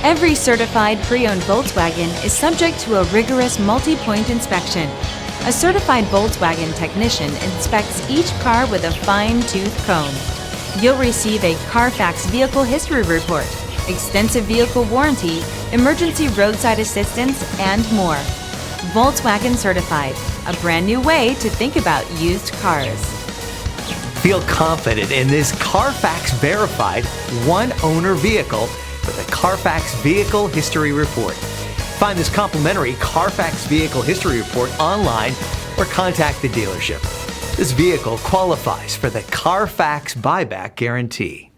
Every certified pre-owned Volkswagen is subject to a rigorous multi-point inspection. A certified Volkswagen technician inspects each car with a fine-tooth comb. You'll receive a Carfax Vehicle History Report, extensive vehicle warranty, emergency roadside assistance, and more. Volkswagen Certified, a brand new way to think about used cars. Feel confident in this Carfax verified one-owner vehicle with a Carfax Vehicle History Report. Find this complimentary Carfax Vehicle History Report online or contact the dealership. This vehicle qualifies for the Carfax Buyback Guarantee.